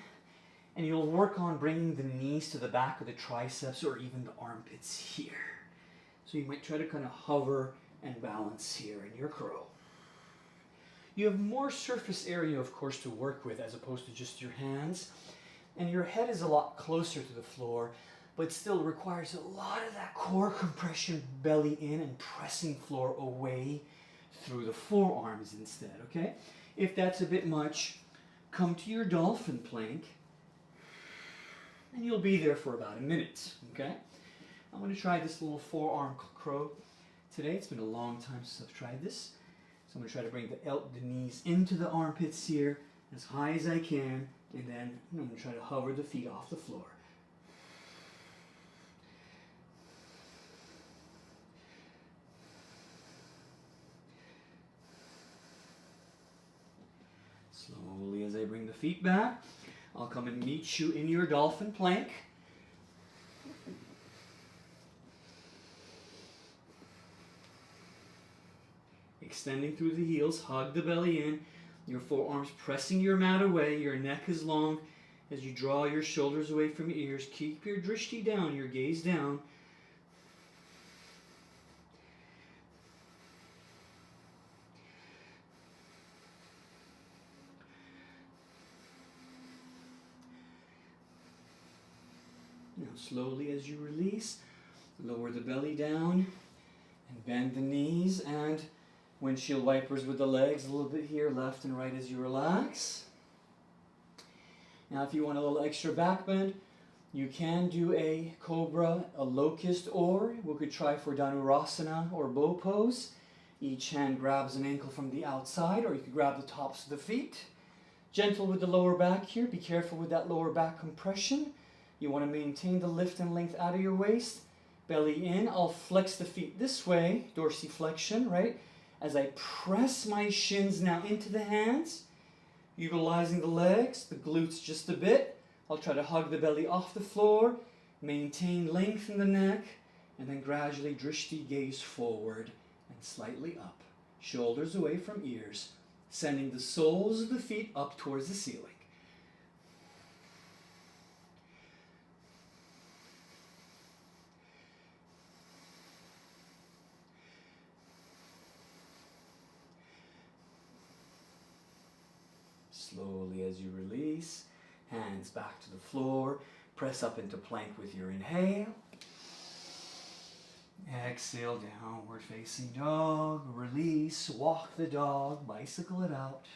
and you'll work on bringing the knees to the back of the triceps or even the armpits here. So you might try to kind of hover and balance here in your crow. You have more surface area, of course, to work with as opposed to just your hands. And your head is a lot closer to the floor, but still requires a lot of that core compression, belly in and pressing floor away through the forearms instead, okay? If that's a bit much, come to your dolphin plank and you'll be there for about a minute, okay? I'm going to try this little forearm crow today. It's been a long time since I've tried this. So I'm going to try to bring the knees into the armpits here as high as I can, and then I'm going to try to hover the feet off the floor. Slowly as I bring the feet back, I'll come and meet you in your dolphin plank. Extending through the heels, hug the belly in, your forearms pressing your mat away, your neck is long as you draw your shoulders away from your ears. Keep your drishti down, your gaze down. Now slowly as you release, lower the belly down and bend the knees and windshield wipers with the legs a little bit here, left and right as you relax. Now if you want a little extra back bend, you can do a cobra, a locust, or we could try for dhanurasana or bow pose. Each hand grabs an ankle from the outside, or you could grab the tops of the feet. Gentle with the lower back here. Be careful with that lower back compression. You want to maintain the lift and length out of your waist. Belly in. I'll flex the feet this way, dorsiflexion, right? As I press my shins now into the hands, utilizing the legs, the glutes just a bit. I'll try to hug the belly off the floor, maintain length in the neck, and then gradually drishti gaze forward and slightly up. Shoulders away from ears, sending the soles of the feet up towards the ceiling. Slowly as you release, hands back to the floor, press up into plank with your inhale. Exhale, downward facing dog, release, walk the dog, bicycle it out.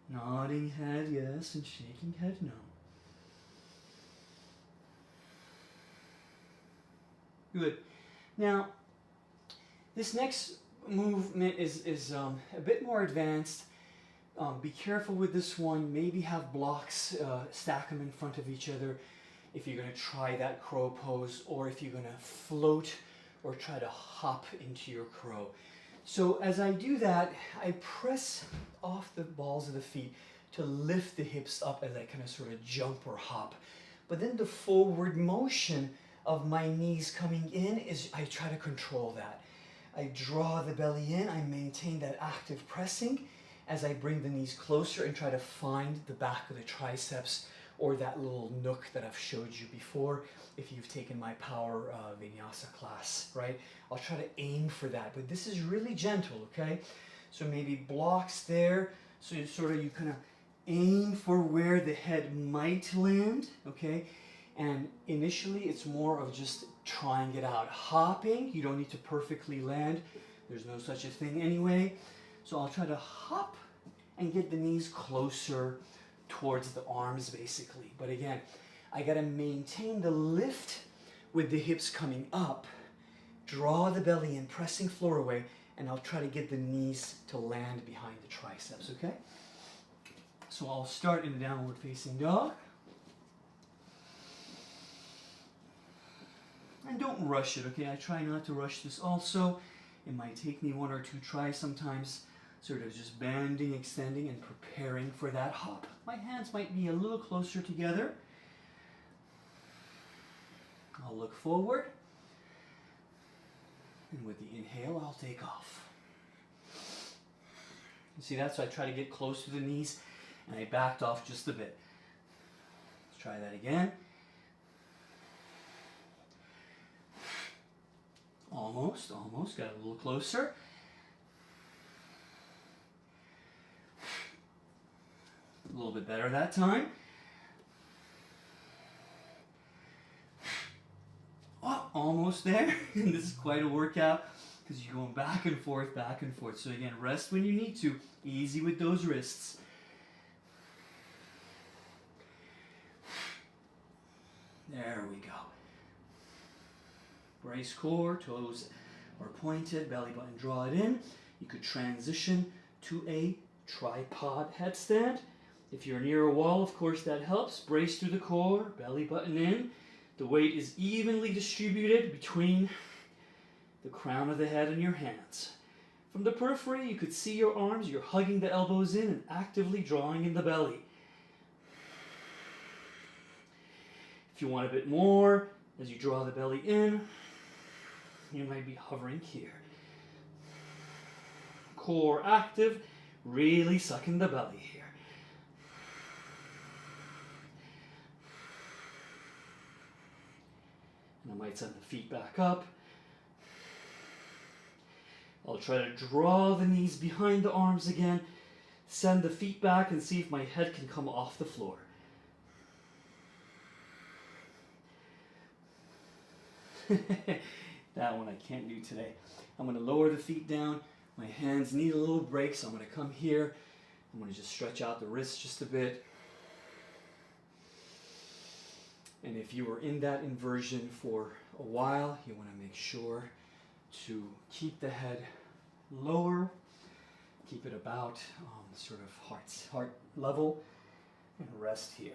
Nodding head yes and shaking head no. Good. Now, this next movement is a bit more advanced. Be careful with this one. Maybe have blocks, stack them in front of each other if you're going to try that crow pose, or if you're going to float or try to hop into your crow. So as I do that, I press off the balls of the feet to lift the hips up as I kind of sort of jump or hop. But then the forward motion of my knees coming in is I try to control that. I draw the belly in, I maintain that active pressing as I bring the knees closer and try to find the back of the triceps or that little nook that I've showed you before if you've taken my power vinyasa class, right? I'll try to aim for that, but this is really gentle, okay? So maybe blocks there, so you kind of aim for where the head might land, okay? And initially, it's more of just trying it out. Hopping, you don't need to perfectly land. There's no such a thing anyway. So I'll try to hop and get the knees closer towards the arms, basically. But again, I got to maintain the lift with the hips coming up. Draw the belly in, pressing floor away, and I'll try to get the knees to land behind the triceps, okay? So I'll start in downward facing dog. And don't rush it, okay? I try not to rush this also. It might take me 1 or 2 tries sometimes Sort of just bending, extending, and preparing for that hop. My hands might be a little closer together. I'll look forward. And with the inhale, I'll take off. You see that? So I try to get close to the knees, and I backed off just a bit. Let's try that again. Almost, got a little closer. A little bit better that time. Oh, almost there. And this is quite a workout because you're going back and forth, back and forth. So again, rest when you need to. Easy with those wrists. There we go. Brace core, toes are pointed, belly button draw it in. You could transition to a tripod headstand. If you're near a wall, of course that helps. Brace through the core, belly button in. The weight is evenly distributed between the crown of the head and your hands. From the periphery, you could see your arms. You're hugging the elbows in and actively drawing in the belly. If you want a bit more, as you draw the belly in, you might be hovering here. Core active, really sucking the belly here. And I might send the feet back up. I'll try to draw the knees behind the arms again. Send the feet back and see if my head can come off the floor. That one I can't do today. I'm going to lower the feet down. My hands need a little break, so I'm going to come here. I'm going to just stretch out the wrists just a bit. And if you were in that inversion for a while, you want to make sure to keep the head lower. Keep it about sort of heart level, and rest here.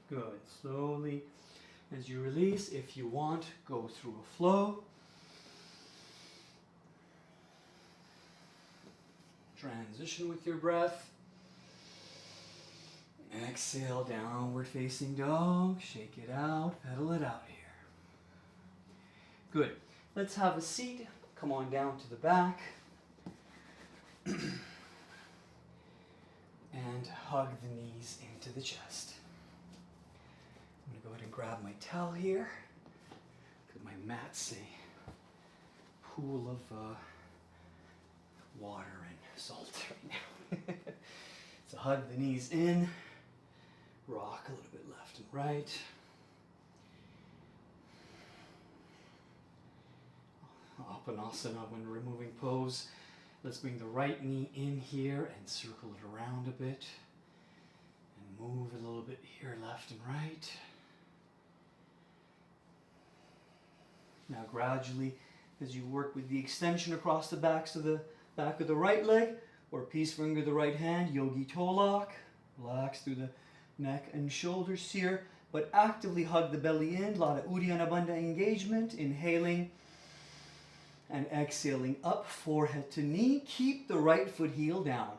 Good. Slowly, as you release, if you want, go through a flow. Transition with your breath. Exhale, downward facing dog. Shake it out, pedal it out here. Good. Let's have a seat. Come on down to the back. And hug the knees into the chest. I'm going to go ahead and grab my towel here. Look at my mat's a pool of water and salt right now. So hug the knees in. Rock a little bit left and right. Apanasana when removing pose. Let's bring the right knee in here and circle it around a bit. And move a little bit here, left and right. Now gradually, as you work with the extension across the back of the right leg, or peace finger the right hand, yogi toe lock. Relax through the neck and shoulders here, but actively hug the belly in. A lot of Uddiyana Bandha engagement. Inhaling and exhaling up, forehead to knee. Keep the right foot heel down.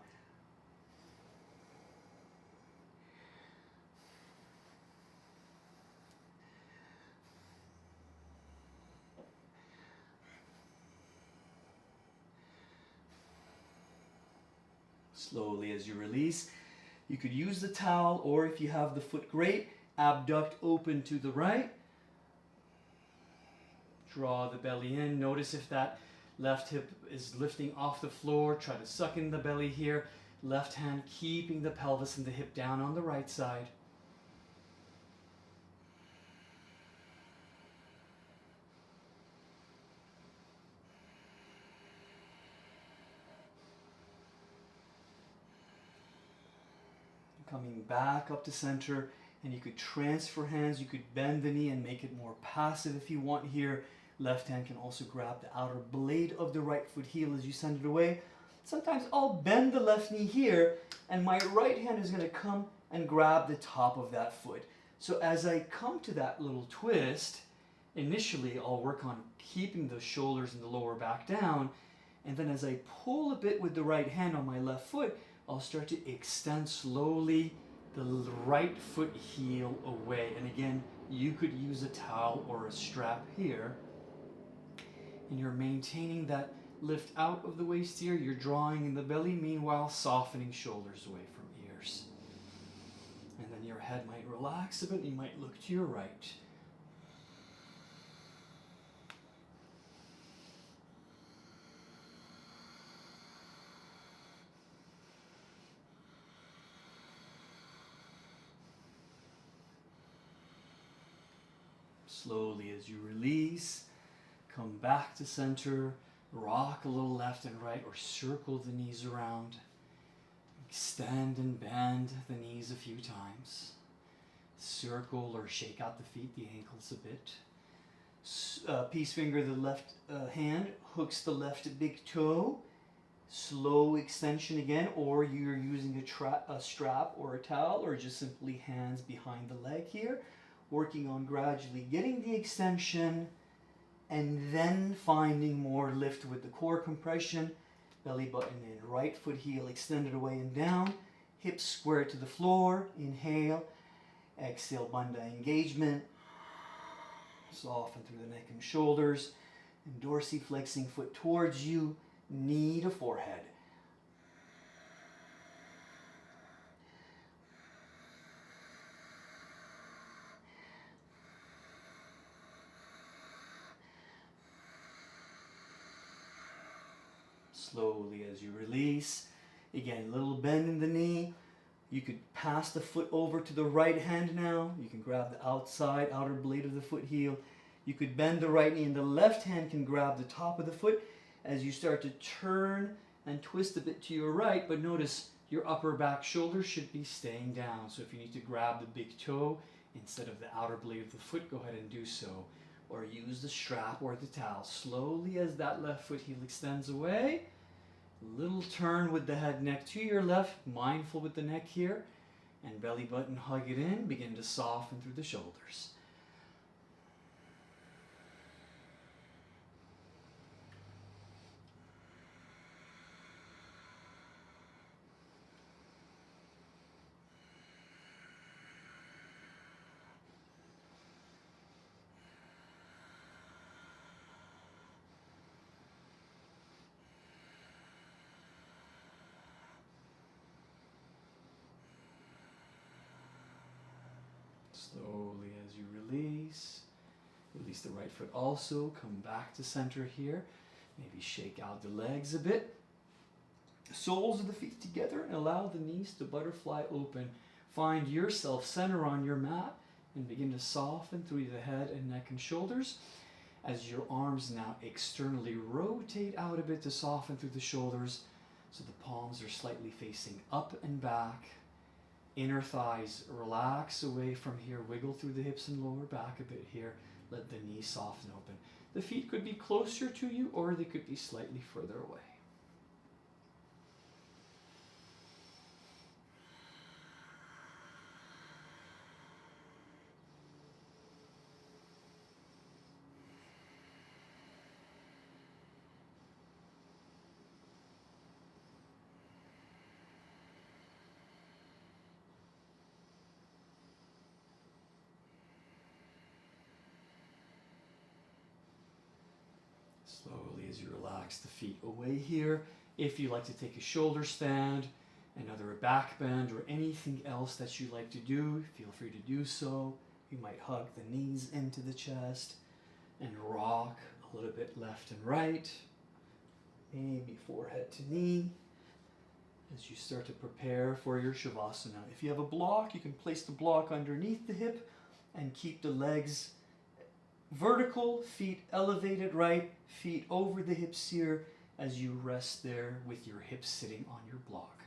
Slowly as you release, you could use the towel, or if you have the foot, great. Abduct open to the right. Draw the belly in. Notice if that left hip is lifting off the floor. Try to suck in the belly here. Left hand keeping the pelvis and the hip down on the right side. Coming back up to center, And you could transfer hands, you could bend the knee and make it more passive if you want here. Left hand can also grab the outer blade of the right foot heel as you send it away. Sometimes I'll bend the left knee here and my right hand is going to come and grab the top of that foot. So as I come to that little twist, initially I'll work on keeping the shoulders and the lower back down, and then as I pull a bit with the right hand on my left foot, I'll start to extend slowly the right foot heel away. And again, you could use a towel or a strap here, and you're maintaining that lift out of the waist here. You're drawing in the belly, meanwhile softening shoulders away from ears. And then your head might relax a bit. You might look to your right. Slowly as you release, come back to center, rock a little left and right or circle the knees around. Extend and bend the knees a few times. Circle or shake out the feet, the ankles a bit. Peace finger, the left hand hooks the left big toe. Slow extension again, or you're using a strap or a towel, or just simply hands behind the leg here. Working on gradually getting the extension and then finding more lift with the core compression. Belly button in, right foot heel extended away and down. Hips square to the floor. Inhale. Exhale, bandha engagement. Soften through the neck and shoulders. And dorsiflexing foot towards you. Knee to forehead. Slowly as you release. Again, little bend in the knee. You could pass the foot over to the right hand now. You can grab the outer blade of the foot heel. You could bend the right knee and the left hand can grab the top of the foot as you start to turn and twist a bit to your right. But notice your upper back shoulder should be staying down. So if you need to grab the big toe instead of the outer blade of the foot, go ahead and do so. Or use the strap or the towel. Slowly as that left foot heel extends away. Little turn with the head neck to your left, mindful with the neck here. And belly button hug it in. Begin to soften through the shoulders. Slowly as you release. Release the right foot also. Come back to center here. Maybe shake out the legs a bit. Soles of the feet together and allow the knees to butterfly open. Find yourself center on your mat and begin to soften through the head and neck and shoulders as your arms now externally rotate out a bit to soften through the shoulders so the palms are slightly facing up and back. Inner thighs relax away from here. Wiggle through the hips and lower back a bit here. Let the knees soften open. The feet could be closer to you or they could be slightly further away. Slowly as you relax the feet away here. If you like to take a shoulder stand, another back bend, or anything else that you like to do, feel free to do so. You might hug the knees into the chest and rock a little bit left and right. Maybe forehead to knee as you start to prepare for your Shavasana. If you have a block, you can place the block underneath the hip and keep the legs vertical, feet elevated right, feet over the hips here as you rest there with your hips sitting on your block.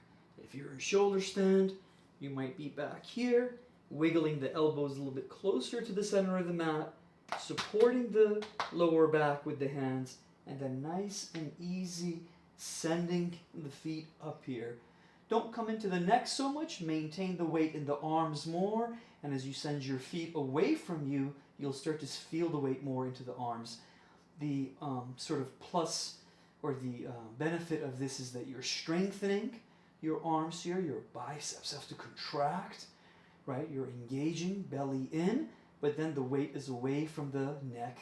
If you're in shoulder stand, you might be back here wiggling the elbows a little bit closer to the center of the mat, supporting the lower back with the hands, and then nice and easy sending the feet up here. Don't come into the neck so much, maintain the weight in the arms more, and as you send your feet away from you, you'll start to feel the weight more into the arms. The sort of plus or the benefit of this is that you're strengthening your arms here, your biceps have to contract, right? You're engaging, belly in, but then the weight is away from the neck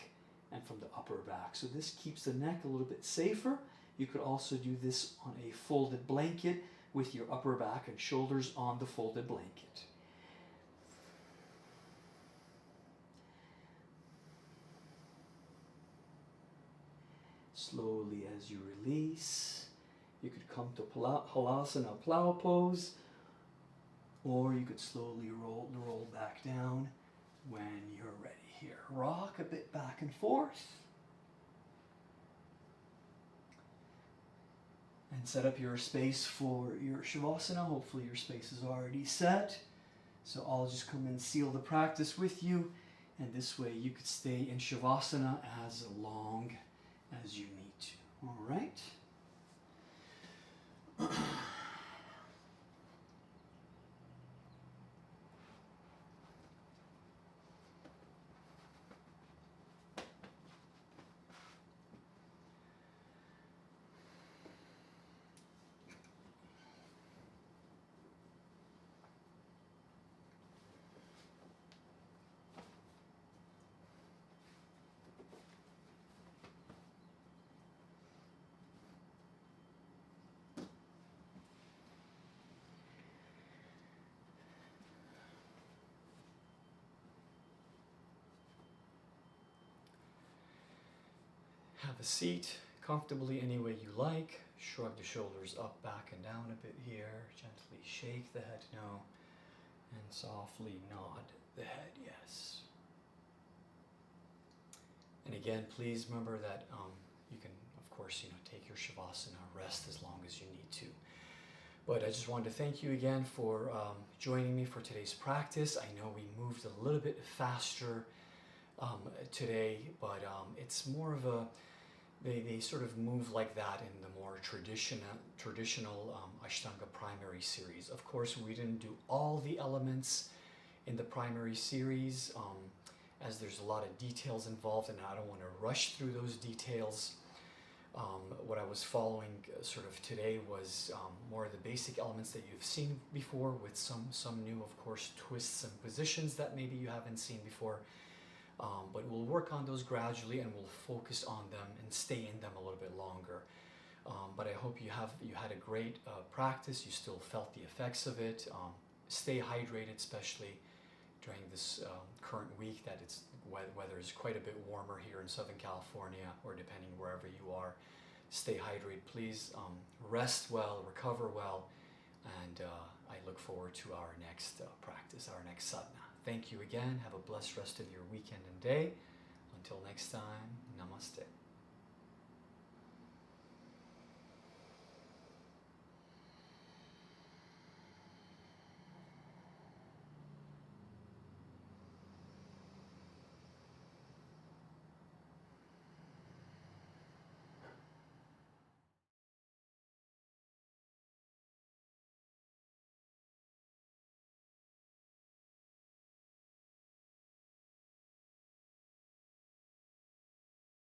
and from the upper back. So this keeps the neck a little bit safer. You could also do this on a folded blanket with your upper back and shoulders on the folded blanket. Slowly as you release, you could come to Halasana plow pose, or you could slowly roll back down when you're ready here. Rock a bit back and forth. And set up your space for your Shavasana. Hopefully your space is already set. So I'll just come and seal the practice with you. And this way you could stay in Shavasana as long as you need to. All right? Have a seat comfortably any way you like. Shrug the shoulders up, back, and down a bit here. Gently shake the head no, and softly nod the head yes. And again, please remember that you can, of course, take your Shavasana, rest as long as you need to. But I just wanted to thank you again for joining me for today's practice. I know we moved a little bit faster today, but it's more of a they sort of move like that in the more traditional Ashtanga primary series. Of course, we didn't do all the elements in the primary series, as there's a lot of details involved, and I don't want to rush through those details. What I was following sort of today was more of the basic elements that you've seen before, with some new, of course, twists and positions that maybe you haven't seen before. But we'll work on those gradually, and we'll focus on them and stay in them a little bit longer. But I hope you had a great practice. You still felt the effects of it. Stay hydrated, especially during this current week that it's weather is quite a bit warmer here in Southern California, or depending wherever you are. Stay hydrated, please. Rest well, recover well, and I look forward to our next practice, our next sadhana. Thank you again. Have a blessed rest of your weekend and day. Until next time, Namaste.